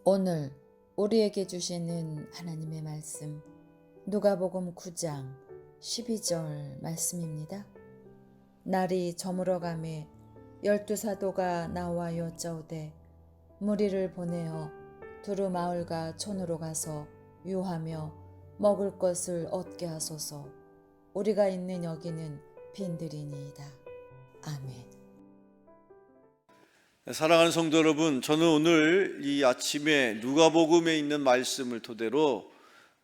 오늘 우리에게 주시는 하나님의 말씀, 누가복음 9장 12절 말씀입니다. 날이 저물어가매 12사도가 나와 여짜오되 무리를 보내어 두루 마을과 촌으로 가서 유하며 먹을 것을 얻게 하소서. 우리가 있는 여기는 빈들이니이다. 아멘. 사랑하는 성도 여러분, 저는 오늘 이 아침에 누가복음에 있는 말씀을 토대로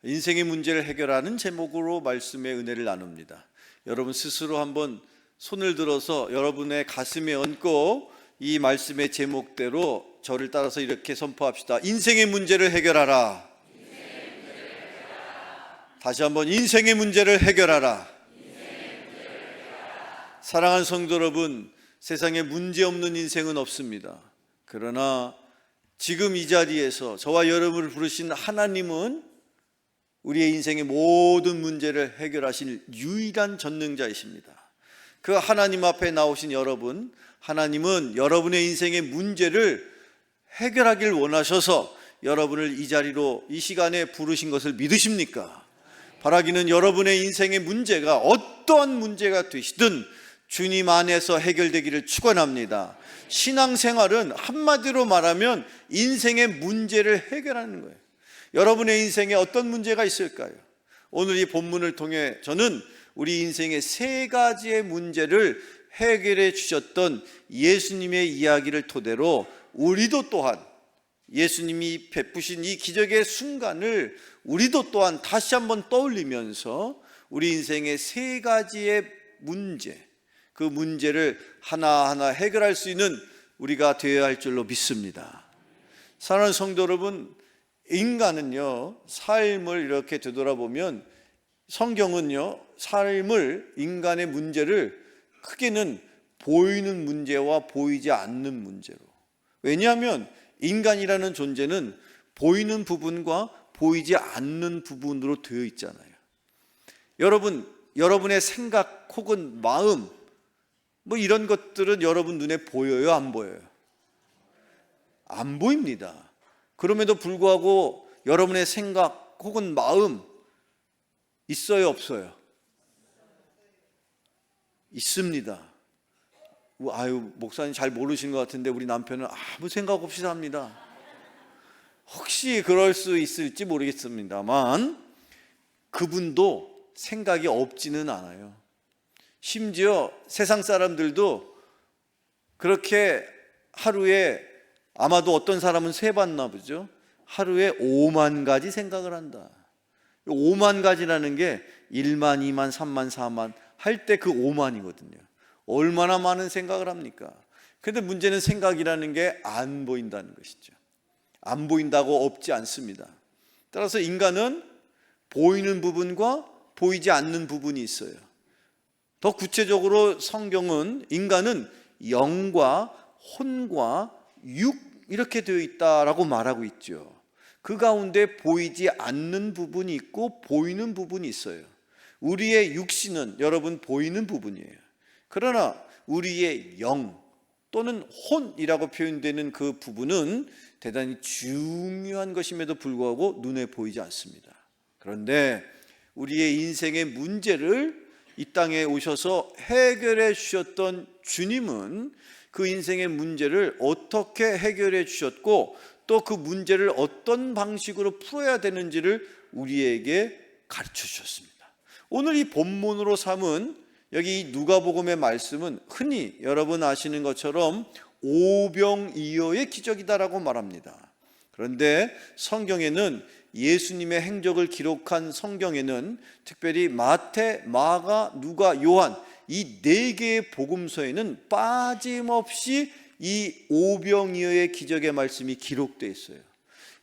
인생의 문제를 해결하는 제목으로 말씀의 은혜를 나눕니다. 여러분 스스로 한번 손을 들어서 여러분의 가슴에 얹고 이 말씀의 제목대로 저를 따라서 이렇게 선포합시다. 인생의 문제를 해결하라. 다시 한번 인생의 문제를 해결하라. 사랑하는 성도 여러분, 세상에 문제 없는 인생은 없습니다. 그러나 지금 이 자리에서 저와 여러분을 부르신 하나님은 우리의 인생의 모든 문제를 해결하실 유일한 전능자이십니다. 그 하나님 앞에 나오신 여러분, 하나님은 여러분의 인생의 문제를 해결하길 원하셔서 여러분을 이 자리로 이 시간에 부르신 것을 믿으십니까? 바라기는 여러분의 인생의 문제가 어떠한 문제가 되시든 주님 안에서 해결되기를 축원합니다. 신앙생활은 한마디로 말하면 인생의 문제를 해결하는 거예요. 여러분의 인생에 어떤 문제가 있을까요? 오늘 이 본문을 통해 저는 우리 인생의 세 가지의 문제를 해결해 주셨던 예수님의 이야기를 토대로 우리도 또한 예수님이 베푸신 이 기적의 순간을 우리도 또한 다시 한번 떠올리면서 우리 인생의 세 가지의 문제, 그 문제를 하나하나 해결할 수 있는 우리가 되어야 할 줄로 믿습니다. 사랑하는 성도 여러분, 인간은요, 삶을 이렇게 되돌아보면 성경은요, 삶을, 인간의 문제를 크게는 보이는 문제와 보이지 않는 문제로, 왜냐하면 인간이라는 존재는 보이는 부분과 보이지 않는 부분으로 되어 있잖아요. 여러분의 생각 혹은 마음, 이런 것들은 여러분 눈에 보여요, 안 보여요? 안 보입니다. 그럼에도 불구하고 여러분의 생각 혹은 마음 있어요, 없어요? 있습니다. 목사님 잘 모르신 것 같은데 우리 남편은 아무 생각 없이 삽니다. 혹시 그럴 수 있을지 모르겠습니다만 그분도 생각이 없지는 않아요. 심지어 세상 사람들도 그렇게 하루에, 아마도 어떤 사람은 세봤나 보죠. 하루에 5만 가지 생각을 한다. 5만 가지라는 게 1만, 2만, 3만, 4만 할 때 그 5만이거든요. 얼마나 많은 생각을 합니까? 그런데 문제는 생각이라는 게 안 보인다는 것이죠. 안 보인다고 없지 않습니다. 따라서 인간은 보이는 부분과 보이지 않는 부분이 있어요. 더 구체적으로 성경은 인간은 영과 혼과 육 이렇게 되어 있다라고 말하고 있죠. 그 가운데 보이지 않는 부분이 있고 보이는 부분이 있어요. 우리의 육신은 여러분 보이는 부분이에요. 그러나 우리의 영 또는 혼이라고 표현되는 그 부분은 대단히 중요한 것임에도 불구하고 눈에 보이지 않습니다. 그런데 우리의 인생의 문제를 이 땅에 오셔서 해결해 주셨던 주님은 그 인생의 문제를 어떻게 해결해 주셨고 또 그 문제를 어떤 방식으로 풀어야 되는지를 우리에게 가르쳐 주셨습니다. 오늘 이 본문으로 삼은 여기 누가복음의 말씀은 흔히 여러분 아시는 것처럼 오병이어의 기적이다라고 말합니다. 그런데 성경에는 예수님의 행적을 기록한 성경에는 특별히 마태, 마가, 누가, 요한 이 네 개의 복음서에는 빠짐없이 이 오병이어의 기적의 말씀이 기록되어 있어요.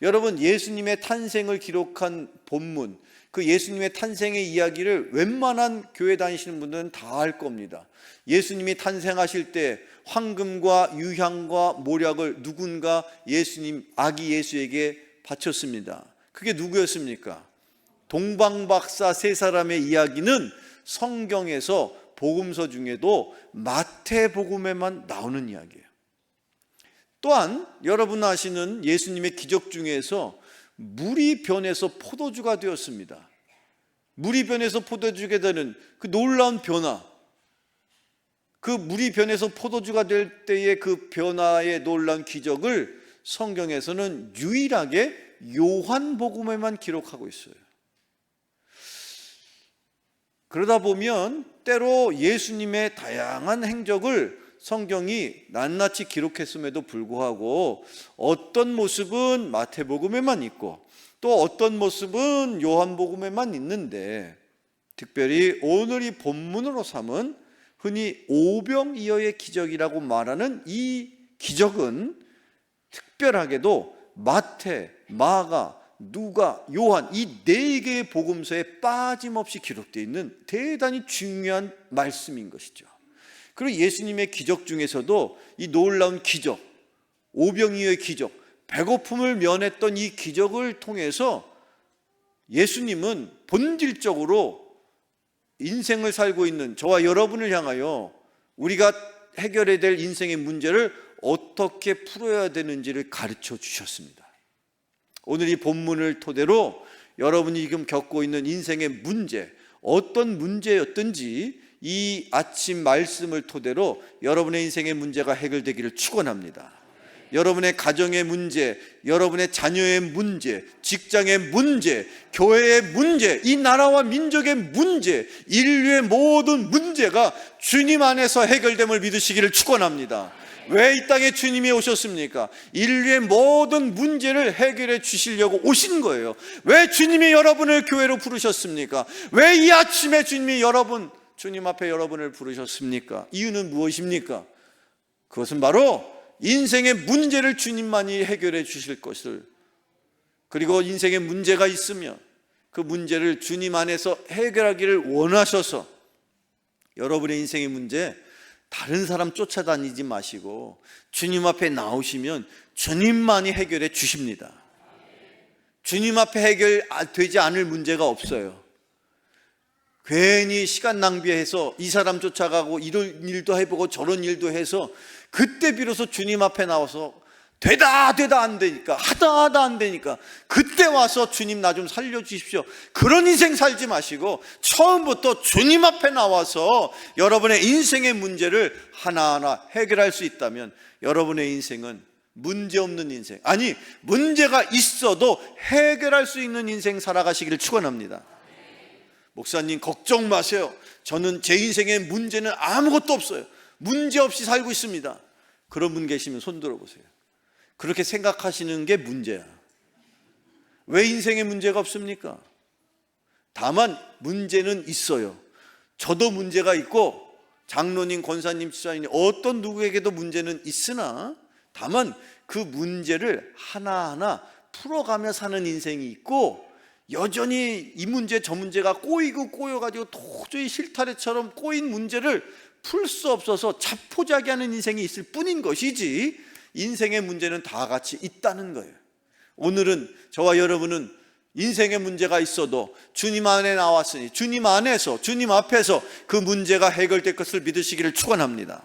여러분, 예수님의 탄생을 기록한 본문, 그 예수님의 탄생의 이야기를 웬만한 교회 다니시는 분들은 다 알 겁니다. 예수님이 탄생하실 때 황금과 유향과 모략을 누군가 예수님, 아기 예수에게 바쳤습니다. 그게 누구였습니까? 동방박사 세 사람의 이야기는 성경에서 복음서 중에도 마태복음에만 나오는 이야기예요. 또한 여러분 아시는 예수님의 기적 중에서 물이 변해서 포도주가 되었습니다. 물이 변해서 포도주가 되는 그 놀라운 변화, 그 물이 변해서 포도주가 될 때의 그 변화의 놀라운 기적을 성경에서는 유일하게 요한복음에만 기록하고 있어요. 그러다 보면 때로 예수님의 다양한 행적을 성경이 낱낱이 기록했음에도 불구하고 어떤 모습은 마태복음에만 있고 또 어떤 모습은 요한복음에만 있는데, 특별히 오늘 이 본문으로 삼은 흔히 오병이어의 기적이라고 말하는 이 기적은 특별하게도 마태, 마가, 누가, 요한 이 네 개의 복음서에 빠짐없이 기록되어 있는 대단히 중요한 말씀인 것이죠. 그리고 예수님의 기적 중에서도 이 놀라운 기적, 오병이어의 기적, 배고픔을 면했던 이 기적을 통해서 예수님은 본질적으로 인생을 살고 있는 저와 여러분을 향하여 우리가 해결해야 될 인생의 문제를 어떻게 풀어야 되는지를 가르쳐 주셨습니다. 오늘 이 본문을 토대로 여러분이 지금 겪고 있는 인생의 문제, 어떤 문제였든지 이 아침 말씀을 토대로 여러분의 인생의 문제가 해결되기를 축원합니다. 여러분의 가정의 문제, 여러분의 자녀의 문제, 직장의 문제, 교회의 문제, 이 나라와 민족의 문제, 인류의 모든 문제가 주님 안에서 해결됨을 믿으시기를 축원합니다. 왜 이 땅에 주님이 오셨습니까? 인류의 모든 문제를 해결해 주시려고 오신 거예요. 왜 주님이 여러분을 교회로 부르셨습니까? 왜 이 아침에 주님 앞에 여러분을 부르셨습니까? 이유는 무엇입니까? 그것은 바로 인생의 문제를 주님만이 해결해 주실 것을, 그리고 인생의 문제가 있으면 그 문제를 주님 안에서 해결하기를 원하셔서 여러분의 인생의 문제 다른 사람 쫓아다니지 마시고 주님 앞에 나오시면 주님만이 해결해 주십니다. 주님 앞에 해결되지 않을 문제가 없어요. 괜히 시간 낭비해서 이 사람 쫓아가고 이런 일도 해보고 저런 일도 해서 그때 비로소 주님 앞에 나와서 되다 안 되니까, 하다 안 되니까 그때 와서 주님 나 좀 살려주십시오, 그런 인생 살지 마시고 처음부터 주님 앞에 나와서 여러분의 인생의 문제를 하나하나 해결할 수 있다면 여러분의 인생은 문제없는 인생, 아니 문제가 있어도 해결할 수 있는 인생 살아가시기를 축원합니다. 목사님 걱정 마세요, 저는 제 인생의 문제는 아무것도 없어요, 문제 없이 살고 있습니다. 그런 분 계시면 손 들어보세요. 그렇게 생각하시는 게 문제야. 왜 인생에 문제가 없습니까? 다만 문제는 있어요. 저도 문제가 있고 장로님, 권사님, 집사님 어떤 누구에게도 문제는 있으나 다만 그 문제를 하나하나 풀어가며 사는 인생이 있고, 여전히 이 문제 저 문제가 꼬여가지고 도저히 실타래처럼 꼬인 문제를 풀 수 없어서 자포자기하는 인생이 있을 뿐인 것이지, 인생의 문제는 다 같이 있다는 거예요. 오늘은 저와 여러분은 인생의 문제가 있어도 주님 안에 나왔으니 주님 안에서, 주님 앞에서 그 문제가 해결될 것을 믿으시기를 축원합니다.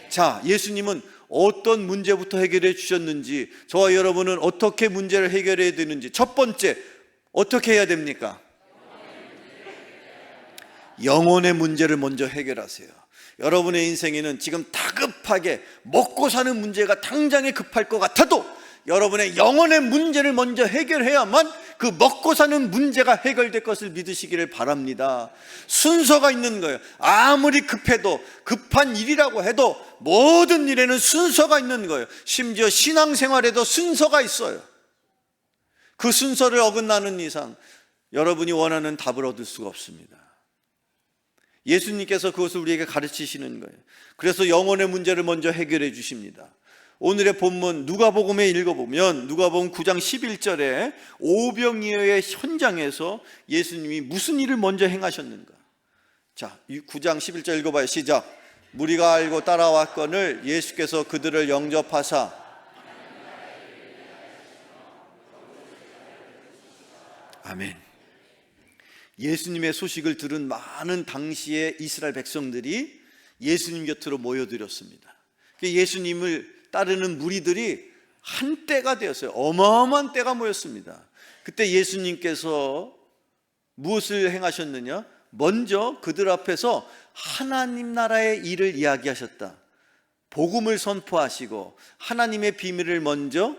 자, 예수님은 어떤 문제부터 해결해 주셨는지, 저와 여러분은 어떻게 문제를 해결해야 되는지, 첫 번째 어떻게 해야 됩니까? 영혼의 문제를 먼저 해결하세요. 여러분의 인생에는 지금 다급하게 먹고 사는 문제가 당장에 급할 것 같아도 여러분의 영혼의 문제를 먼저 해결해야만 그 먹고 사는 문제가 해결될 것을 믿으시기를 바랍니다. 순서가 있는 거예요. 아무리 급해도, 급한 일이라고 해도 모든 일에는 순서가 있는 거예요. 심지어 신앙생활에도 순서가 있어요. 그 순서를 어긋나는 이상 여러분이 원하는 답을 얻을 수가 없습니다. 예수님께서 그것을 우리에게 가르치시는 거예요. 그래서 영혼의 문제를 먼저 해결해 주십니다. 오늘의 본문 누가복음에 읽어보면 누가복음 9장 11절에 오병이어의 현장에서 예수님이 무슨 일을 먼저 행하셨는가. 자, 9장 11절 읽어봐요. 시작. 무리가 알고 따라왔거늘 예수께서 그들을 영접하사. 아멘. 예수님의 소식을 들은 많은 당시의 이스라엘 백성들이 예수님 곁으로 모여들었습니다. 예수님을 따르는 무리들이 한때가 되었어요. 어마어마한 때가 모였습니다. 그때 예수님께서 무엇을 행하셨느냐? 먼저 그들 앞에서 하나님 나라의 일을 이야기하셨다. 복음을 선포하시고 하나님의 비밀을 먼저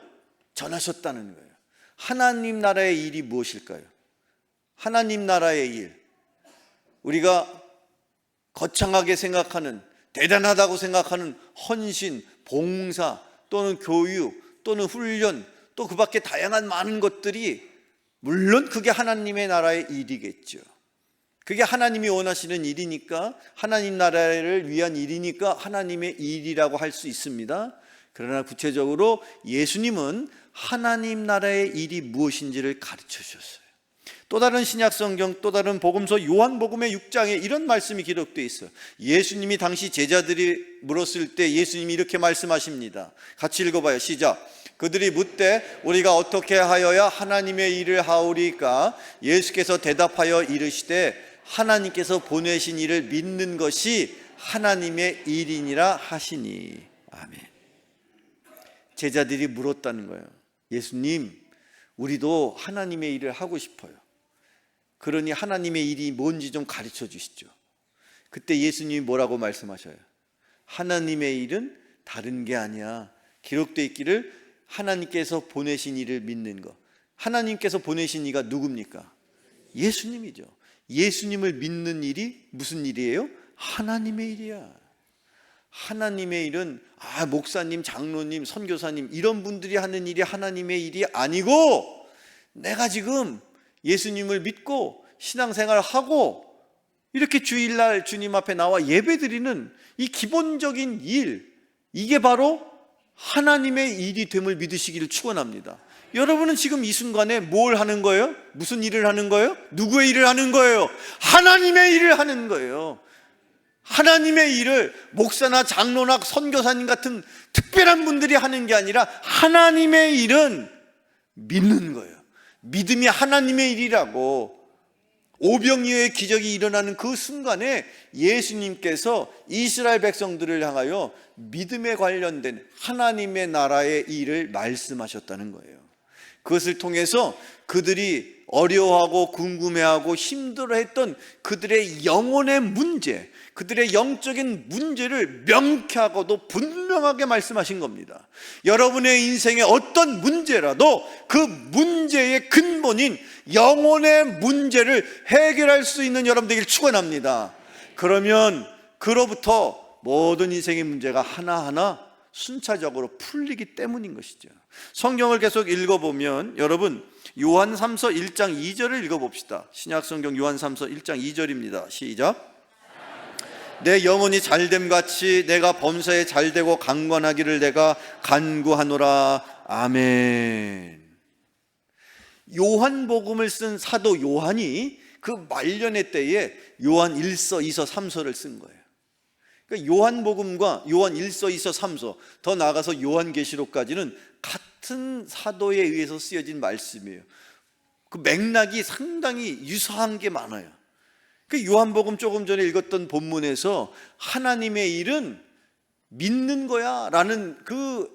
전하셨다는 거예요. 하나님 나라의 일이 무엇일까요? 하나님 나라의 일, 우리가 거창하게 생각하는, 대단하다고 생각하는 헌신, 봉사 또는 교육 또는 훈련, 또 그 밖에 다양한 많은 것들이, 물론 그게 하나님의 나라의 일이겠죠. 그게 하나님이 원하시는 일이니까, 하나님 나라를 위한 일이니까 하나님의 일이라고 할 수 있습니다. 그러나 구체적으로 예수님은 하나님 나라의 일이 무엇인지를 가르쳐 주셨어요. 또 다른 신약성경, 또 다른 복음서 요한복음의 6장에 이런 말씀이 기록되어 있어요. 예수님이 당시 제자들이 물었을 때 예수님이 이렇게 말씀하십니다. 같이 읽어봐요. 시작. 그들이 묻되 우리가 어떻게 하여야 하나님의 일을 하오리까? 예수께서 대답하여 이르시되 하나님께서 보내신 이를 믿는 것이 하나님의 일이니라 하시니. 아멘. 제자들이 물었다는 거예요. 예수님, 우리도 하나님의 일을 하고 싶어요. 그러니 하나님의 일이 뭔지 좀 가르쳐 주시죠. 그때 예수님이 뭐라고 말씀하셔요? 하나님의 일은 다른 게 아니야. 기록되어 있기를 하나님께서 보내신 이를 믿는 것. 하나님께서 보내신 이가 누굽니까? 예수님이죠. 예수님을 믿는 일이 무슨 일이에요? 하나님의 일이야. 하나님의 일은 목사님, 장로님, 선교사님 이런 분들이 하는 일이 하나님의 일이 아니고, 내가 지금 예수님을 믿고 신앙생활하고 이렇게 주일날 주님 앞에 나와 예배드리는 이 기본적인 일, 이게 바로 하나님의 일이 됨을 믿으시기를 축원합니다. 여러분은 지금 이 순간에 뭘 하는 거예요? 무슨 일을 하는 거예요? 누구의 일을 하는 거예요? 하나님의 일을 하는 거예요. 하나님의 일을 목사나 장로나 선교사님 같은 특별한 분들이 하는 게 아니라 하나님의 일은 믿는 거예요. 믿음이 하나님의 일이라고. 오병이어의 기적이 일어나는 그 순간에 예수님께서 이스라엘 백성들을 향하여 믿음에 관련된 하나님의 나라의 일을 말씀하셨다는 거예요. 그것을 통해서 그들이 어려워하고 궁금해하고 힘들어했던 그들의 영혼의 문제, 그들의 영적인 문제를 명쾌하고도 분명하게 말씀하신 겁니다. 여러분의 인생의 어떤 문제라도 그 문제의 근본인 영혼의 문제를 해결할 수 있는 여러분 되길 축원합니다. 그러면 그로부터 모든 인생의 문제가 하나하나 순차적으로 풀리기 때문인 것이죠. 성경을 계속 읽어보면 여러분 요한 3서 1장 2절을 읽어봅시다. 신약성경 요한 3서 1장 2절입니다. 시작. 내 영혼이 잘됨 같이 내가 범사에 잘되고 강건하기를 내가 간구하노라. 아멘. 요한복음을 쓴 사도 요한이 그 말년의 때에 요한 1서, 2서, 3서를 쓴 거예요. 그러니까 요한복음과 요한 1서, 2서, 3서, 더 나아가서 요한계시록까지는 같은 사도에 의해서 쓰여진 말씀이에요. 그 맥락이 상당히 유사한 게 많아요. 그 요한복음 조금 전에 읽었던 본문에서 하나님의 일은 믿는 거야 라는 그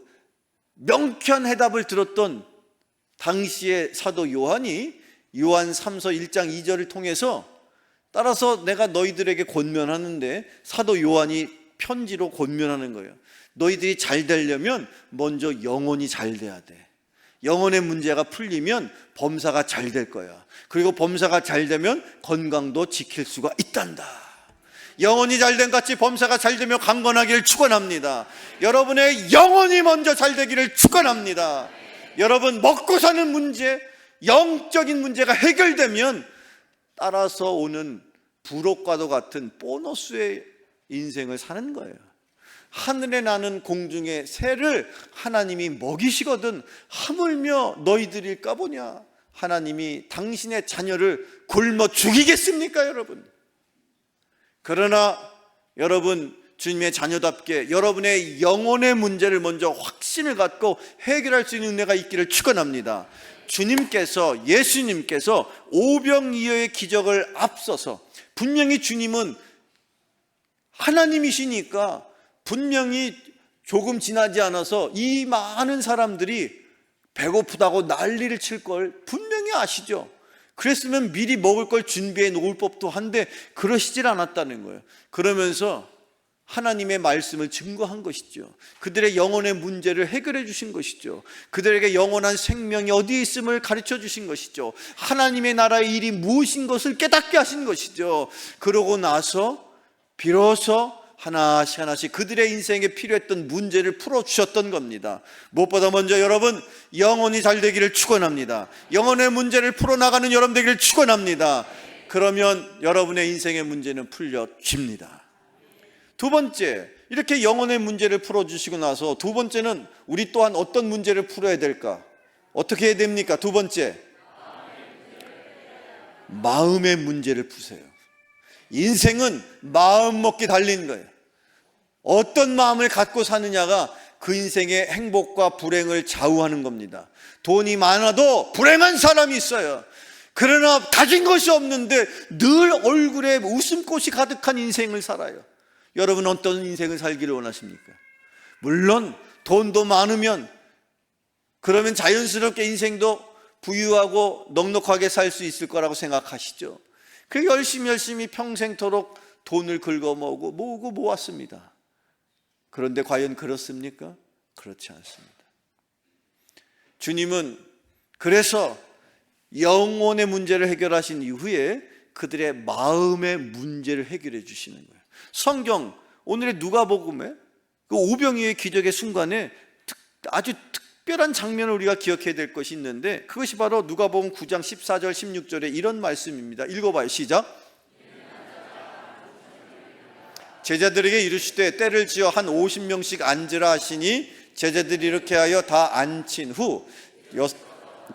명쾌한 해답을 들었던 당시의 사도 요한이 요한 3서 1장 2절을 통해서, 따라서 내가 너희들에게 권면하는데 사도 요한이 편지로 권면하는 거예요. 너희들이 잘 되려면 먼저 영혼이 잘 돼야 돼. 영혼의 문제가 풀리면 범사가 잘 될 거야. 그리고 범사가 잘 되면 건강도 지킬 수가 있단다. 영혼이 잘된 같이 범사가 잘 되면 강건하기를 축원합니다. 여러분의 영혼이 먼저 잘 되기를 축원합니다. 여러분 먹고 사는 문제, 영적인 문제가 해결되면 따라서 오는 부록과도 같은 보너스의 인생을 사는 거예요. 하늘에 나는 공중의 새를 하나님이 먹이시거든 하물며 너희들일까 보냐. 하나님이 당신의 자녀를 굶어 죽이겠습니까 여러분? 그러나 여러분 주님의 자녀답게 여러분의 영혼의 문제를 먼저 확신을 갖고 해결할 수 있는 은혜가 있기를 축원합니다. 주님께서, 예수님께서 오병이어의 기적을 앞서서 분명히 주님은 하나님이시니까 분명히 조금 지나지 않아서 이 많은 사람들이 배고프다고 난리를 칠 걸 분명히 아시죠. 그랬으면 미리 먹을 걸 준비해 놓을 법도 한데 그러시질 않았다는 거예요. 그러면서 하나님의 말씀을 증거한 것이죠. 그들의 영혼의 문제를 해결해 주신 것이죠. 그들에게 영원한 생명이 어디에 있음을 가르쳐 주신 것이죠. 하나님의 나라의 일이 무엇인 것을 깨닫게 하신 것이죠. 그러고 나서 비로소 하나씩 하나씩 그들의 인생에 필요했던 문제를 풀어주셨던 겁니다. 무엇보다 먼저 여러분, 영혼이 잘 되기를 축원합니다. 영혼의 문제를 풀어나가는 여러분 되기를 축원합니다. 그러면 여러분의 인생의 문제는 풀려집니다. 두 번째, 이렇게 영혼의 문제를 풀어주시고 나서 두 번째는 우리 또한 어떤 문제를 풀어야 될까? 어떻게 해야 됩니까? 두 번째, 마음의 문제를 푸세요. 인생은 마음 먹기 달린 거예요. 어떤 마음을 갖고 사느냐가 그 인생의 행복과 불행을 좌우하는 겁니다. 돈이 많아도 불행한 사람이 있어요. 그러나 가진 것이 없는데 늘 얼굴에 웃음꽃이 가득한 인생을 살아요. 여러분 어떤 인생을 살기를 원하십니까? 물론 돈도 많으면 그러면 자연스럽게 인생도 부유하고 넉넉하게 살 수 있을 거라고 생각하시죠. 그 열심히 평생토록 돈을 긁어모으고 모았습니다. 그런데 과연 그렇습니까? 그렇지 않습니다. 주님은 그래서 영혼의 문제를 해결하신 이후에 그들의 마음의 문제를 해결해 주시는 거예요. 성경 오늘의 누가복음에 그 오병이어의 기적의 순간에 아주 특별한 장면을 우리가 기억해야 될 것이 있는데 그것이 바로 누가복음 9장 14절 16절에 이런 말씀입니다. 읽어봐요. 시작. 제자들에게 이르시되 때를 지어 한 50명씩 앉으라 하시니 제자들이 이렇게 하여 다 앉힌 후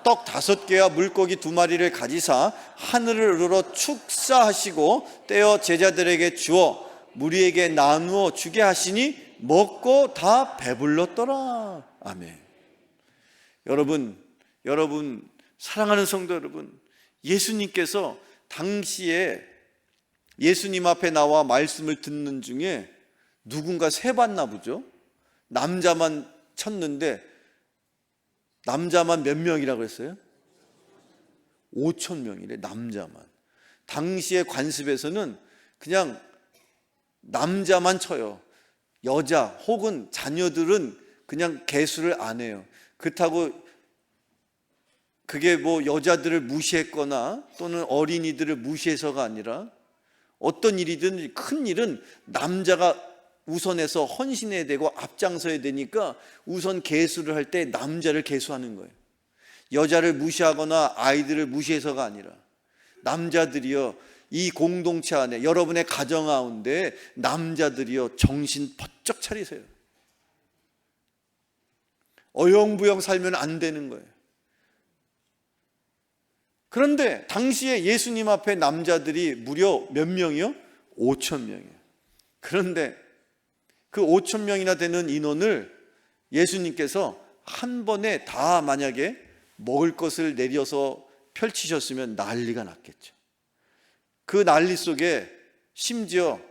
떡 5개와 물고기 2마리를 가지사 하늘을 우러러 축사하시고 떼어 제자들에게 주어 무리에게 나누어 주게 하시니 먹고 다 배불렀더라. 아멘. 여러분 사랑하는 성도 여러분, 예수님께서 당시에 예수님 앞에 나와 말씀을 듣는 중에 누군가 세봤나 보죠. 남자만 쳤는데 남자만 몇 명이라고 했어요? 5,000명이래. 남자만. 당시의 관습에서는 그냥 남자만 쳐요. 여자 혹은 자녀들은 그냥 개수를 안 해요. 그렇다고 그게 뭐 여자들을 무시했거나 또는 어린이들을 무시해서가 아니라 어떤 일이든 큰 일은 남자가 우선해서 헌신해야 되고 앞장서야 되니까 우선 계수를 할 때 남자를 계수하는 거예요. 여자를 무시하거나 아이들을 무시해서가 아니라 남자들이요, 이 공동체 안에 여러분의 가정 가운데 남자들이요 정신 번쩍 차리세요. 어영부영 살면 안 되는 거예요. 그런데 당시에 예수님 앞에 남자들이 무려 몇 명이요? 5,000명이에요. 그런데 그 5,000명이나 되는 인원을 예수님께서 한 번에 다 만약에 먹을 것을 내려서 펼치셨으면 난리가 났겠죠. 그 난리 속에 심지어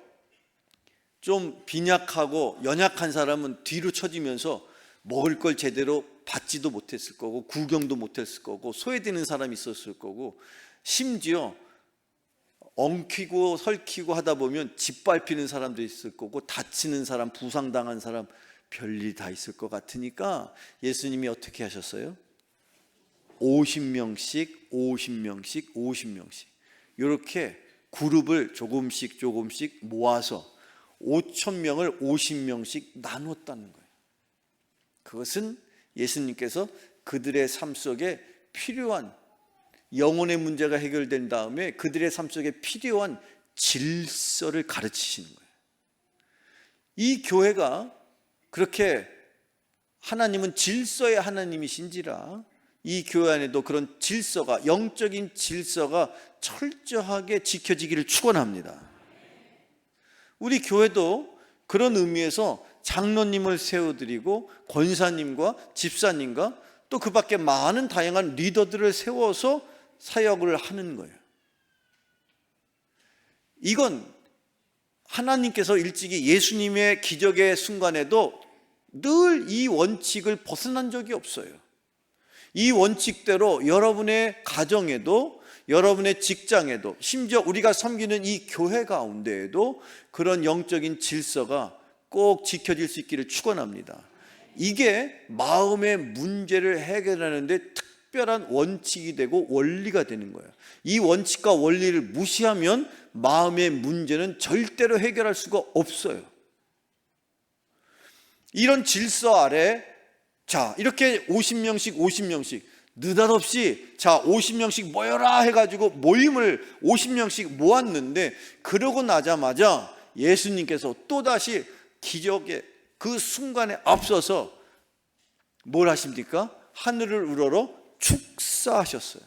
좀 빈약하고 연약한 사람은 뒤로 처지면서 먹을 걸 제대로 받지도 못했을 거고 구경도 못했을 거고 소외되는 사람이 있었을 거고 심지어 엉키고 설키고 하다 보면 짓밟히는 사람도 있을 거고 다치는 사람, 부상당한 사람 별일이 다 있을 것 같으니까 예수님이 어떻게 하셨어요? 50명씩 이렇게 그룹을 조금씩 모아서 5,000명을 50명씩 나눴다는 거예요. 그것은 예수님께서 그들의 삶 속에 필요한 영혼의 문제가 해결된 다음에 그들의 삶 속에 필요한 질서를 가르치시는 거예요. 이 교회가 그렇게 하나님은 질서의 하나님이신지라 이 교회 안에도 그런 질서가, 영적인 질서가 철저하게 지켜지기를 축원합니다. 우리 교회도 그런 의미에서 장로님을 세워드리고 권사님과 집사님과 또 그 밖에 많은 다양한 리더들을 세워서 사역을 하는 거예요. 이건 하나님께서 일찍이 예수님의 기적의 순간에도 늘 이 원칙을 벗어난 적이 없어요. 이 원칙대로 여러분의 가정에도, 여러분의 직장에도, 심지어 우리가 섬기는 이 교회 가운데에도 그런 영적인 질서가 꼭 지켜질 수 있기를 축원합니다. 이게 마음의 문제를 해결하는 데 특별한 원칙이 되고 원리가 되는 거예요. 이 원칙과 원리를 무시하면 마음의 문제는 절대로 해결할 수가 없어요. 이런 질서 아래, 자, 이렇게 50명씩 느닷없이, 자, 50명씩 모여라 해가지고 모임을 50명씩 모았는데, 그러고 나자마자 예수님께서 또다시 기적의 그 순간에 앞서서 뭘 하십니까? 하늘을 우러러 축사하셨어요.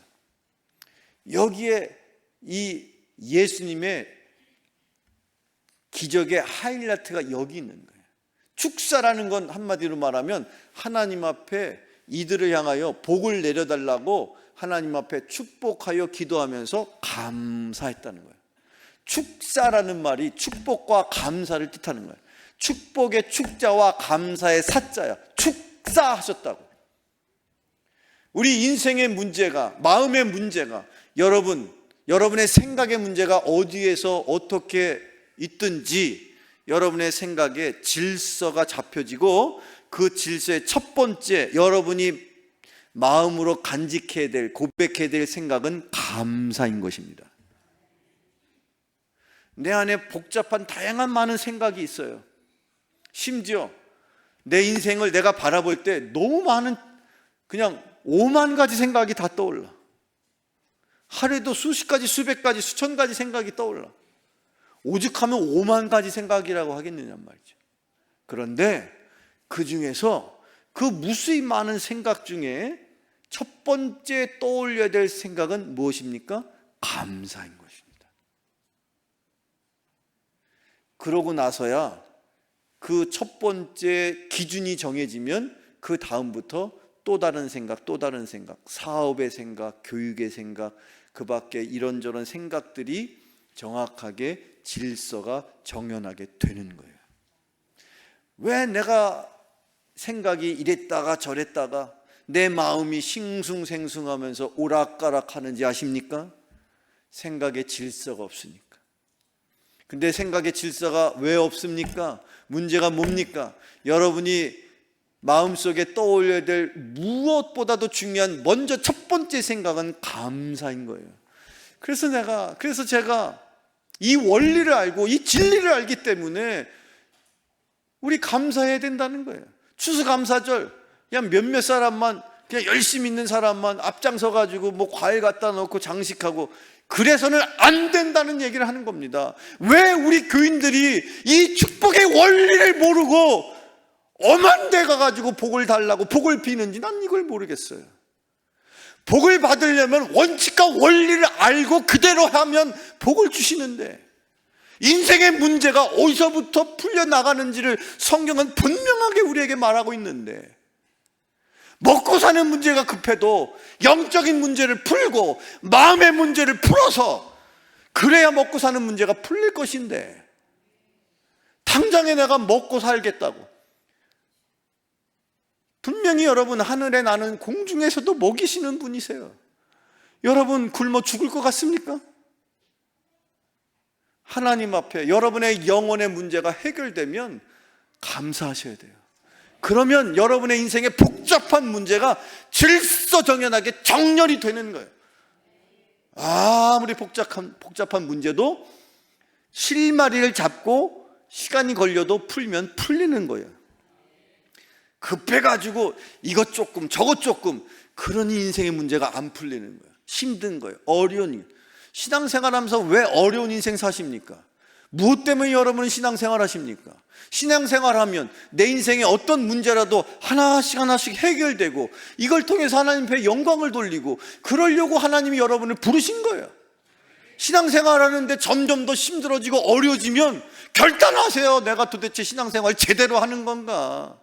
여기에 이 예수님의 기적의 하이라이트가 여기 있는 거예요. 축사라는 건 한마디로 말하면 하나님 앞에 이들을 향하여 복을 내려달라고 하나님 앞에 축복하여 기도하면서 감사했다는 거예요. 축사라는 말이 축복과 감사를 뜻하는 거예요. 축복의 축자와 감사의 사자야. 축사하셨다고. 우리 인생의 문제가, 마음의 문제가, 여러분의 생각의 문제가 어디에서 어떻게 있든지 여러분의 생각에 질서가 잡혀지고, 그 질서의 첫 번째 여러분이 마음으로 간직해야 될, 고백해야 될 생각은 감사인 것입니다. 내 안에 복잡한 다양한 많은 생각이 있어요. 심지어 내 인생을 내가 바라볼 때 너무 많은, 그냥 5만 가지 생각이 다 떠올라. 하루에도 수십 가지, 수백 가지, 수천 가지 생각이 떠올라. 오죽하면 5만 가지 생각이라고 하겠느냐 말이죠. 그런데 그 중에서 그 무수히 많은 생각 중에 첫 번째 떠올려야 될 생각은 무엇입니까? 감사인 것입니다. 그러고 나서야 그 첫 번째 기준이 정해지면 그 다음부터 또 다른 생각, 사업의 생각, 교육의 생각, 그 밖에 이런저런 생각들이 정확하게 질서가 정연하게 되는 거예요. 왜 내가 생각이 이랬다가 저랬다가 내 마음이 싱숭생숭하면서 오락가락하는지 아십니까? 생각에 질서가 없으니까. 근데 생각의 질서가 왜 없습니까? 문제가 뭡니까? 여러분이 마음속에 떠올려야 될 무엇보다도 중요한 먼저 첫 번째 생각은 감사인 거예요. 그래서 제가 이 원리를 알고 이 진리를 알기 때문에 우리 감사해야 된다는 거예요. 추수감사절 그냥 몇몇 사람만, 그냥 열심히 있는 사람만 앞장서 가지고 뭐 과일 갖다 놓고 장식하고, 그래서는 안 된다는 얘기를 하는 겁니다. 왜 우리 교인들이 이 축복의 원리를 모르고 엄한 데 가가지고 복을 달라고 복을 비는지 난 이걸 모르겠어요. 복을 받으려면 원칙과 원리를 알고 그대로 하면 복을 주시는데, 인생의 문제가 어디서부터 풀려나가는지를 성경은 분명하게 우리에게 말하고 있는데, 먹고 사는 문제가 급해도 영적인 문제를 풀고 마음의 문제를 풀어서 그래야 먹고 사는 문제가 풀릴 것인데, 당장에 내가 먹고 살겠다고, 분명히 여러분 하늘에 나는 공중에서도 먹이시는 분이세요. 여러분 굶어 죽을 것 같습니까? 하나님 앞에 여러분의 영혼의 문제가 해결되면 감사하셔야 돼요. 그러면 여러분의 인생의 복잡한 문제가 질서정연하게 정렬이 되는 거예요. 아무리 복잡한 문제도 실마리를 잡고 시간이 걸려도 풀면 풀리는 거예요. 급해가지고 이것 조금 저것 조금, 그러니 인생의 문제가 안 풀리는 거예요. 힘든 거예요. 어려운 일. 신앙생활하면서 왜 어려운 인생 사십니까? 무엇 때문에 여러분은 신앙생활 하십니까? 신앙생활하면 내 인생의 어떤 문제라도 하나씩 해결되고, 이걸 통해서 하나님 앞에 영광을 돌리고, 그러려고 하나님이 여러분을 부르신 거예요. 신앙생활하는데 점점 더 힘들어지고 어려워지면 결단하세요. 내가 도대체 신앙생활 제대로 하는 건가?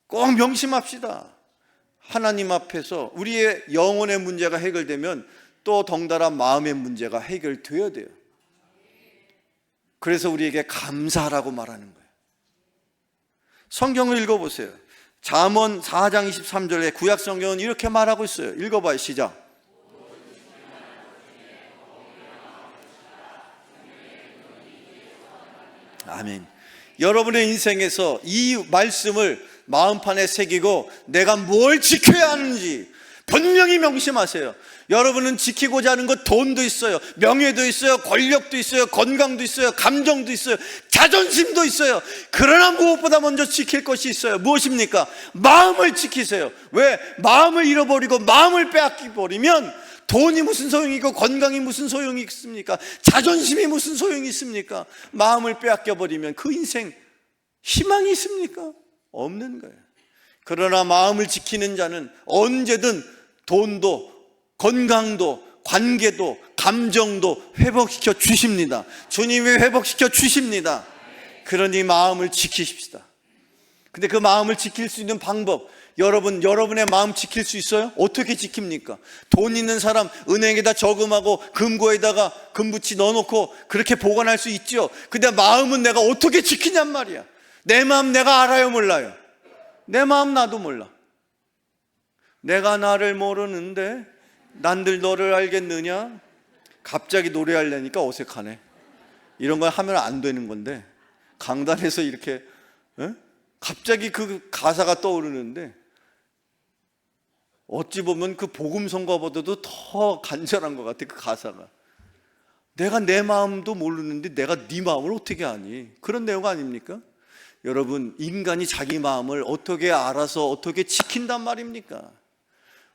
꼭 명심합시다. 하나님 앞에서 우리의 영혼의 문제가 해결되면 또 덩달아 마음의 문제가 해결되어야 돼요. 그래서 우리에게 감사하라고 말하는 거예요. 성경을 읽어보세요. 잠언 4장 23절에 구약 성경은 이렇게 말하고 있어요. 읽어봐요. 시작. 아멘. 여러분의 인생에서 이 말씀을 마음판에 새기고 내가 뭘 지켜야 하는지 분명히 명심하세요. 여러분은 지키고자 하는 것, 돈도 있어요, 명예도 있어요, 권력도 있어요, 건강도 있어요, 감정도 있어요, 자존심도 있어요. 그러나 무엇보다 먼저 지킬 것이 있어요. 무엇입니까? 마음을 지키세요. 왜? 마음을 잃어버리고 마음을 빼앗겨버리면 돈이 무슨 소용이 있고 건강이 무슨 소용이 있습니까? 자존심이 무슨 소용이 있습니까? 마음을 빼앗겨버리면 그 인생 희망이 있습니까? 없는 거예요. 그러나 마음을 지키는 자는 언제든 돈도 건강도 관계도 감정도 회복시켜 주십니다. 주님이 회복시켜 주십니다. 그러니 마음을 지키십시다. 근데 그 마음을 지킬 수 있는 방법, 여러분의 마음 지킬 수 있어요? 어떻게 지킵니까? 돈 있는 사람 은행에다 저금하고 금고에다가 금붙이 넣어놓고 그렇게 보관할 수 있죠. 근데 마음은 내가 어떻게 지키냔 말이야. 내 마음 내가 알아요, 몰라요? 내 마음 나도 몰라. 내가 나를 모르는데 난들 너를 알겠느냐? 갑자기 노래하려니까 어색하네. 이런 걸 하면 안 되는 건데 강단에서 이렇게 갑자기 그 가사가 떠오르는데 어찌 보면 그 복음성가보다도 더 간절한 것 같아. 그 가사가 내가 내 마음도 모르는데 내가 네 마음을 어떻게 아니? 그런 내용 아닙니까? 여러분, 인간이 자기 마음을 어떻게 알아서 어떻게 지킨단 말입니까?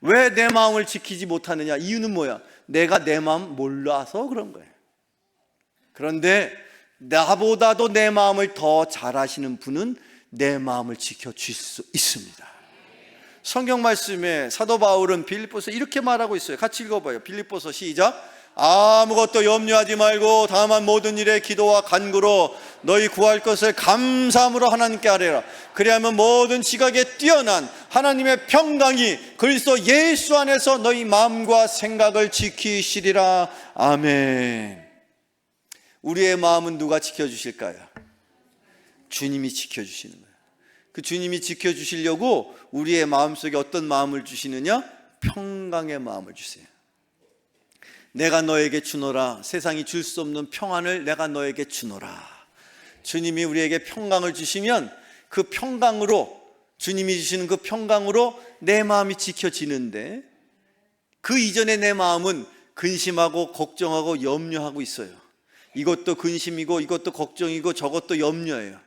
왜 내 마음을 지키지 못하느냐? 이유는 뭐야? 내가 내 마음 몰라서 그런 거예요. 그런데 나보다도 내 마음을 더 잘 아시는 분은 내 마음을 지켜줄 수 있습니다. 성경 말씀에 사도 바울은 빌립보서 이렇게 말하고 있어요. 같이 읽어봐요. 빌립보서 시작. 아무것도 염려하지 말고 다만 모든 일에 기도와 간구로 너희 구할 것을 감사함으로 하나님께 아뢰라. 그리하면 모든 지각에 뛰어난 하나님의 평강이 그리스도 예수 안에서 너희 마음과 생각을 지키시리라. 아멘. 우리의 마음은 누가 지켜주실까요? 주님이 지켜주시는 거예요. 그 주님이 지켜주시려고 우리의 마음속에 어떤 마음을 주시느냐? 평강의 마음을 주세요. 내가 너에게 주노라. 세상이 줄 수 없는 평안을 내가 너에게 주노라. 주님이 우리에게 평강을 주시면 그 평강으로, 주님이 주시는 그 평강으로 내 마음이 지켜지는데 그 이전에 내 마음은 근심하고 걱정하고 염려하고 있어요. 이것도 근심이고 이것도 걱정이고 저것도 염려예요.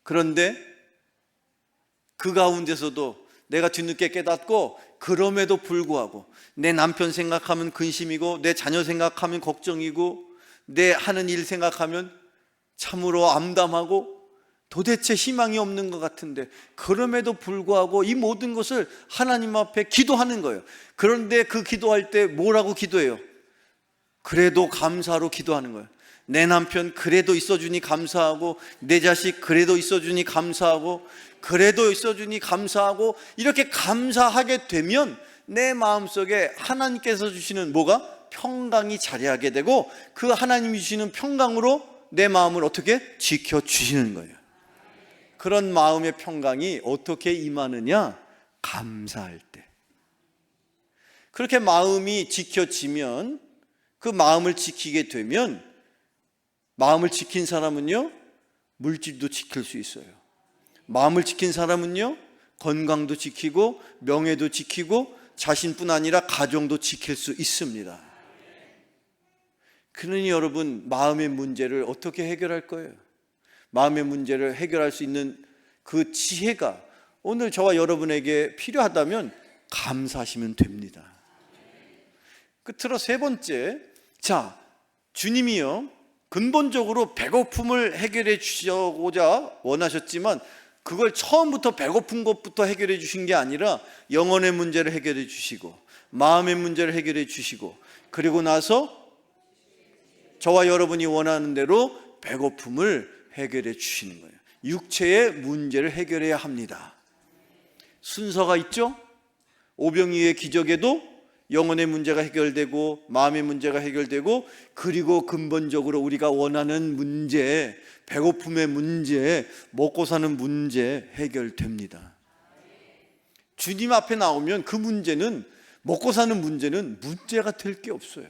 그런데 그 가운데서도 내가 뒤늦게 깨닫고 그럼에도 불구하고 내 남편 생각하면 근심이고 내 자녀 생각하면 걱정이고 내 하는 일 생각하면 참으로 암담하고 도대체 희망이 없는 것 같은데 그럼에도 불구하고 이 모든 것을 하나님 앞에 기도하는 거예요. 그런데 그 기도할 때 뭐라고 기도해요? 그래도 감사로 기도하는 거예요. 내 남편 그래도 있어주니 감사하고 내 자식 그래도 있어주니 감사하고 그래도 있어주니 감사하고 이렇게 감사하게 되면 내 마음속에 하나님께서 주시는 뭐가? 평강이 자리하게 되고 그 하나님이 주시는 평강으로 내 마음을 어떻게? 지켜주시는 거예요. 그런 마음의 평강이 어떻게 임하느냐? 감사할 때. 그렇게 마음이 지켜지면, 그 마음을 지키게 되면, 마음을 지킨 사람은요 물질도 지킬 수 있어요. 마음을 지킨 사람은요 건강도 지키고 명예도 지키고 자신뿐 아니라 가정도 지킬 수 있습니다. 그러니 여러분, 마음의 문제를 어떻게 해결할 거예요? 마음의 문제를 해결할 수 있는 그 지혜가 오늘 저와 여러분에게 필요하다면 감사하시면 됩니다. 끝으로 세 번째, 자, 주님이요 근본적으로 배고픔을 해결해 주시고자 원하셨지만 그걸 처음부터 배고픈 것부터 해결해 주신 게 아니라 영혼의 문제를 해결해 주시고 마음의 문제를 해결해 주시고 그리고 나서 저와 여러분이 원하는 대로 배고픔을 해결해 주시는 거예요. 육체의 문제를 해결해야 합니다. 순서가 있죠? 오병이의 기적에도 영혼의 문제가 해결되고 마음의 문제가 해결되고, 그리고 근본적으로 우리가 원하는 문제, 배고픔의 문제, 먹고 사는 문제 해결됩니다. 주님 앞에 나오면 그 문제는, 먹고 사는 문제는 문제가 될 게 없어요.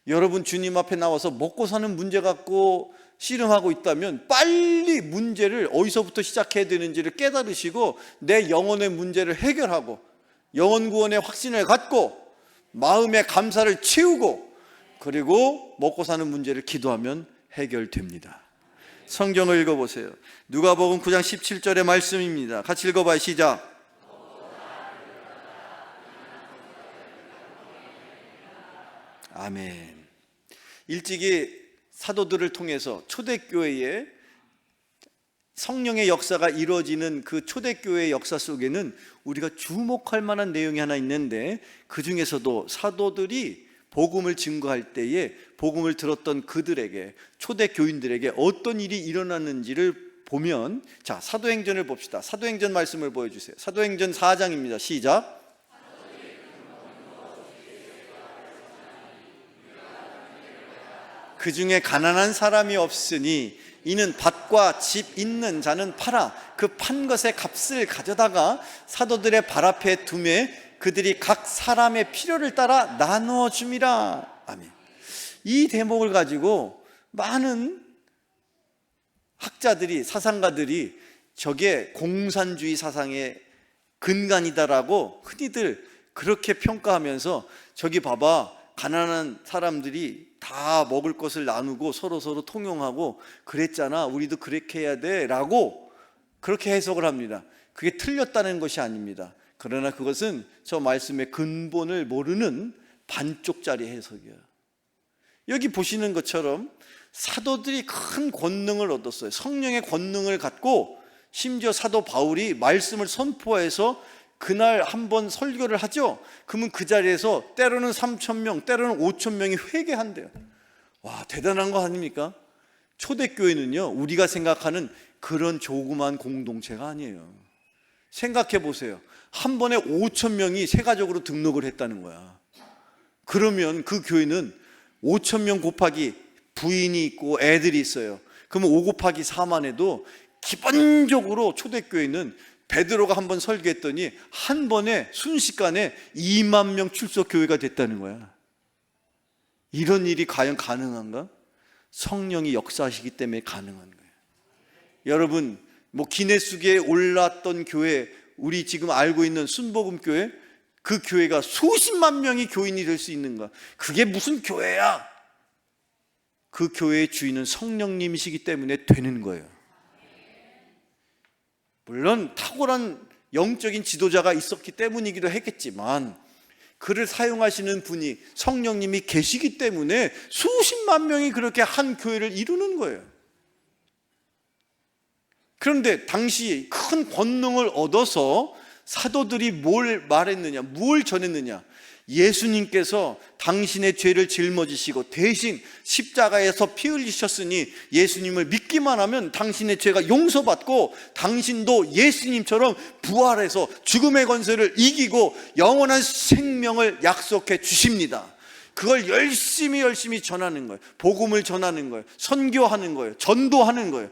여러분 주님 앞에 나와서 먹고 사는 문제 갖고 씨름하고 있다면 빨리 문제를 어디서부터 시작해야 되는지를 깨달으시고 내 영혼의 문제를 해결하고 영혼 구원의 확신을 갖고 마음의 감사를 채우고, 그리고 먹고 사는 문제를 기도하면 해결됩니다. 성경을 읽어보세요. 누가복음 9장 17절의 말씀입니다. 같이 읽어봐요. 시작. 아멘. 일찍이 사도들을 통해서 초대교회에 성령의 역사가 이루어지는 그 초대교회의 역사 속에는 우리가 주목할 만한 내용이 하나 있는데, 그 중에서도 사도들이 복음을 증거할 때에 복음을 들었던 그들에게, 초대교인들에게 어떤 일이 일어났는지를 보면, 자, 사도행전을 봅시다. 사도행전 말씀을 보여주세요. 사도행전 4장입니다. 시작. 그 중에 가난한 사람이 없으니 이는 밭과 집 있는 자는 팔아 그 판 것의 값을 가져다가 사도들의 발 앞에 두매 그들이 각 사람의 필요를 따라 나누어 줌이라. 아멘. 이 대목을 가지고 많은 학자들이, 사상가들이 저게 공산주의 사상의 근간이다라고 흔히들 그렇게 평가하면서, 저기 봐봐, 가난한 사람들이 다 먹을 것을 나누고 서로 통용하고 그랬잖아, 우리도 그렇게 해야 돼 라고 그렇게 해석을 합니다. 그게 틀렸다는 것이 아닙니다. 그러나 그것은 저 말씀의 근본을 모르는 반쪽짜리 해석이에요. 여기 보시는 것처럼 사도들이 큰 권능을 얻었어요. 성령의 권능을 갖고, 심지어 사도 바울이 말씀을 선포해서 그날 한번 설교를 하죠. 그러면 그 자리에서 때로는 3,000명, 때로는 5,000명이 회개한대요. 와, 대단한 거 아닙니까? 초대교회는요, 우리가 생각하는 그런 조그만 공동체가 아니에요. 생각해 보세요. 한 번에 5,000명이 세가족으로 등록을 했다는 거야. 그러면 그 교회는 5,000명 곱하기 부인이 있고 애들이 있어요. 그러면 5 곱하기 4만 해도 기본적으로 초대교회는 베드로가 한번 설교했더니 한 번에 순식간에 2만 명 출석 교회가 됐다는 거야. 이런 일이 과연 가능한가? 성령이 역사하시기 때문에 가능한 거예요. 여러분, 기네스북에 올랐던 교회, 우리 지금 알고 있는 순복음교회, 그 교회가 수십만 명이 교인이 될 수 있는가? 그게 무슨 교회야? 그 교회의 주인은 성령님이시기 때문에 되는 거예요. 물론 탁월한 영적인 지도자가 있었기 때문이기도 했겠지만, 그를 사용하시는 분이 성령님이 계시기 때문에 수십만 명이 그렇게 한 교회를 이루는 거예요. 그런데 당시 큰 권능을 얻어서 사도들이 뭘 말했느냐, 뭘 전했느냐? 예수님께서 당신의 죄를 짊어지시고 대신 십자가에서 피 흘리셨으니 예수님을 믿기만 하면 당신의 죄가 용서받고 당신도 예수님처럼 부활해서 죽음의 권세를 이기고 영원한 생명을 약속해 주십니다. 그걸 열심히 전하는 거예요. 복음을 전하는 거예요. 선교하는 거예요. 전도하는 거예요.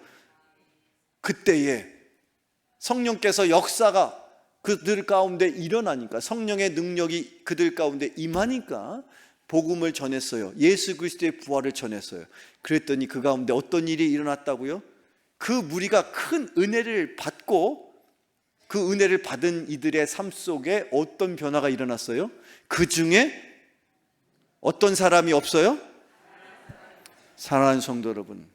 그때에 성령께서 역사가 그들 가운데 일어나니까, 성령의 능력이 그들 가운데 임하니까 복음을 전했어요. 예수 그리스도의 부활을 전했어요. 그랬더니 그 가운데 어떤 일이 일어났다고요? 그 무리가 큰 은혜를 받고, 그 은혜를 받은 이들의 삶 속에 어떤 변화가 일어났어요? 그 중에 어떤 사람이 없어요? 사랑하는 성도 여러분,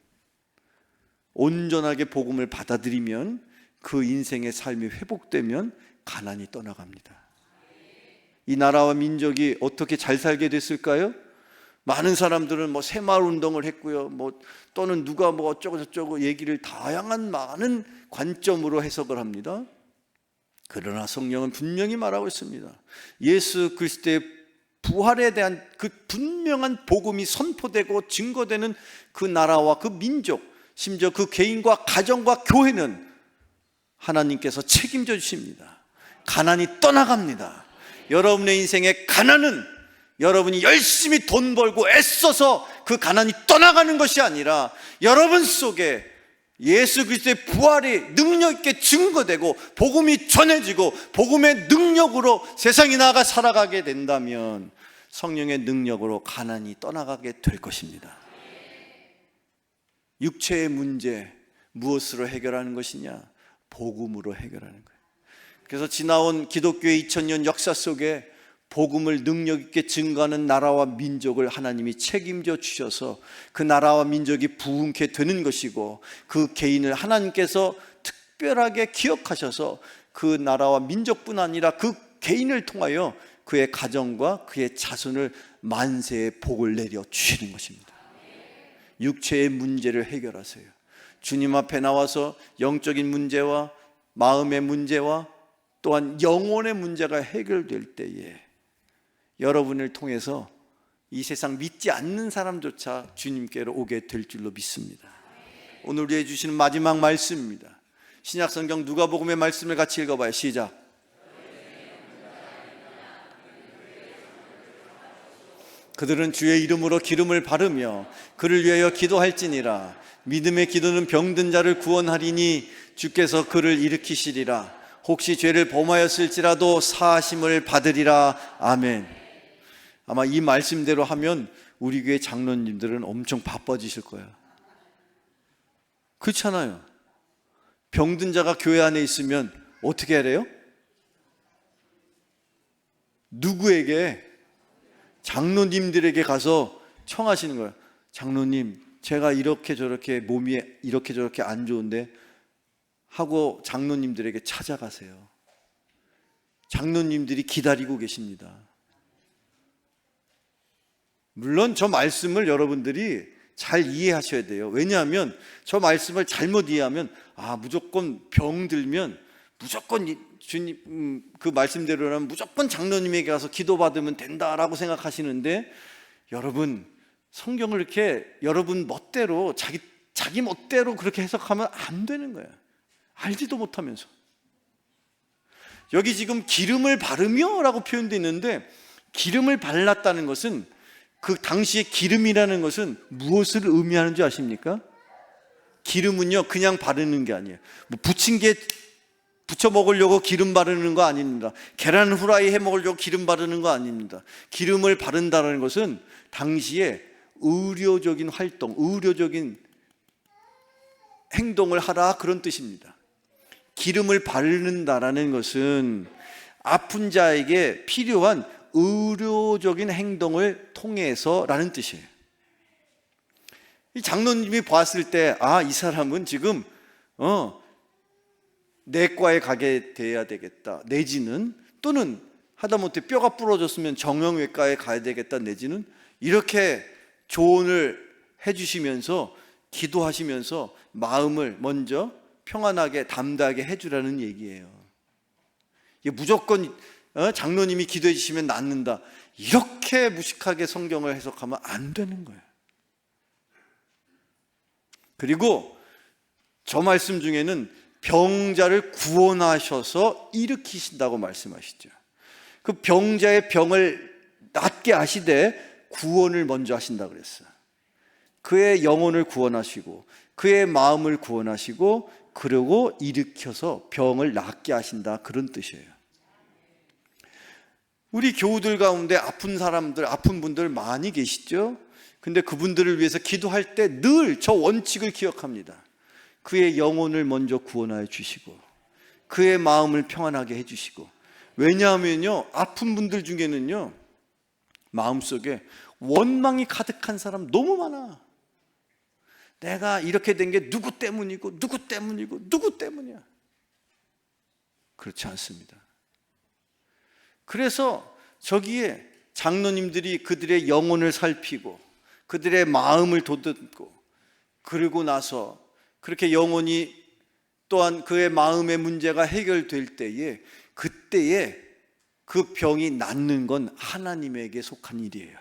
온전하게 복음을 받아들이면, 그 인생의 삶이 회복되면 가난이 떠나갑니다. 이 나라와 민족이 어떻게 잘 살게 됐을까요? 많은 사람들은 새마을 운동을 했고요, 또는 누가 어쩌고 저쩌고 얘기를 다양한 많은 관점으로 해석을 합니다. 그러나 성령은 분명히 말하고 있습니다. 예수 그리스도의 부활에 대한 그 분명한 복음이 선포되고 증거되는 그 나라와 그 민족, 심지어 그 개인과 가정과 교회는 하나님께서 책임져 주십니다. 가난이 떠나갑니다. 여러분의 인생의 가난은 여러분이 열심히 돈 벌고 애써서 그 가난이 떠나가는 것이 아니라 여러분 속에 예수 그리스도의 부활이 능력 있게 증거되고 복음이 전해지고 복음의 능력으로 세상에 나아가 살아가게 된다면 성령의 능력으로 가난이 떠나가게 될 것입니다. 육체의 문제 무엇으로 해결하는 것이냐? 복음으로 해결하는 거예요. 그래서 지나온 기독교의 2000년 역사 속에 복음을 능력 있게 증거하는 나라와 민족을 하나님이 책임져 주셔서 그 나라와 민족이 부흥케 되는 것이고, 그 개인을 하나님께서 특별하게 기억하셔서 그 나라와 민족뿐 아니라 그 개인을 통하여 그의 가정과 그의 자손을 만세의 복을 내려 주시는 것입니다. 육체의 문제를 해결하세요. 주님 앞에 나와서 영적인 문제와 마음의 문제와 또한 영혼의 문제가 해결될 때에 여러분을 통해서 이 세상 믿지 않는 사람조차 주님께로 오게 될 줄로 믿습니다. 오늘 우리에게 주시는 마지막 말씀입니다. 신약성경 누가복음의 말씀을 같이 읽어봐요. 시작. 그들은 주의 이름으로 기름을 바르며 그를 위하여 기도할지니라. 믿음의 기도는 병든 자를 구원하리니 주께서 그를 일으키시리라. 혹시 죄를 범하였을지라도 사하심을 받으리라. 아멘. 아마 이 말씀대로 하면 우리 교회 장로님들은 엄청 바빠지실 거야. 그렇잖아요. 병든 자가 교회 안에 있으면 어떻게 하래요? 누구에게? 장로님들에게 가서 청하시는 거예요. 장로님, 제가 이렇게 저렇게 몸이 이렇게 저렇게 안 좋은데 하고 장로님들에게 찾아가세요. 장로님들이 기다리고 계십니다. 물론 저 말씀을 여러분들이 잘 이해하셔야 돼요. 왜냐하면 저 말씀을 잘못 이해하면 무조건 병들면 무조건 주님 그 말씀대로라면 무조건 장로님에게 가서 기도받으면 된다라고 생각하시는데, 여러분 성경을 이렇게 여러분 멋대로 자기 멋대로 그렇게 해석하면 안 되는 거예요. 알지도 못하면서. 여기 지금 기름을 바르며 라고 표현되어 있는데, 기름을 발랐다는 것은 그 당시에 기름이라는 것은 무엇을 의미하는 줄 아십니까? 기름은요 그냥 바르는 게 아니에요. 뭐 부친 게 부쳐 먹으려고 기름 바르는 거 아닙니다. 계란 후라이 해 먹으려고 기름 바르는 거 아닙니다. 기름을 바른다는 것은 당시에 의료적인 활동, 의료적인 행동을 하라, 그런 뜻입니다. 기름을 바른다라는 것은 아픈 자에게 필요한 의료적인 행동을 통해서라는 뜻이에요. 이 장로님이 봤을 때 이 사람은 지금 내과에 가게 돼야 되겠다, 내지는 또는 하다못해 뼈가 부러졌으면 정형외과에 가야 되겠다, 내지는 이렇게 조언을 해주시면서 기도하시면서 마음을 먼저 평안하게 담대하게 해주라는 얘기예요. 이게 무조건 장로님이 기도해 주시면 낫는다, 이렇게 무식하게 성경을 해석하면 안 되는 거예요. 그리고 저 말씀 중에는 병자를 구원하셔서 일으키신다고 말씀하시죠. 그 병자의 병을 낫게 하시되 구원을 먼저 하신다 그랬어요. 그의 영혼을 구원하시고 그의 마음을 구원하시고 그리고 일으켜서 병을 낫게 하신다, 그런 뜻이에요. 우리 교우들 가운데 아픈 사람들, 아픈 분들 많이 계시죠? 근데 그분들을 위해서 기도할 때 늘 저 원칙을 기억합니다. 그의 영혼을 먼저 구원하여 주시고 그의 마음을 평안하게 해주시고. 왜냐하면요, 아픈 분들 중에는요 마음속에 원망이 가득한 사람 너무 많아. 내가 이렇게 된 게 누구 때문이고 누구 때문이고 누구 때문이야. 그렇지 않습니다. 그래서 저기에 장로님들이 그들의 영혼을 살피고 그들의 마음을 돋듣고, 그리고 나서 그렇게 영혼이 또한 그의 마음의 문제가 해결될 때에, 그때에 그 병이 낫는 건 하나님에게 속한 일이에요.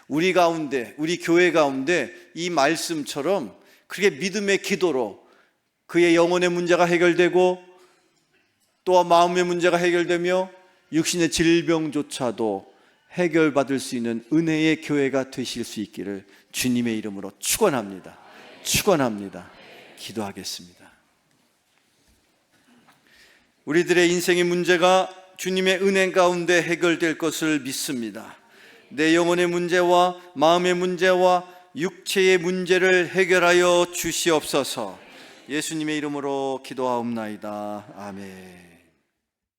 우리 가운데, 우리 교회 가운데 이 말씀처럼 그렇게 믿음의 기도로 그의 영혼의 문제가 해결되고 또한 마음의 문제가 해결되며 육신의 질병조차도 해결받을 수 있는 은혜의 교회가 되실 수 있기를 주님의 이름으로 축원합니다. 축원합니다. 기도하겠습니다. 우리들의 인생의 문제가 주님의 은혜 가운데 해결될 것을 믿습니다. 내 영혼의 문제와 마음의 문제와 육체의 문제를 해결하여 주시옵소서. 예수님의 이름으로 기도하옵나이다. 아멘.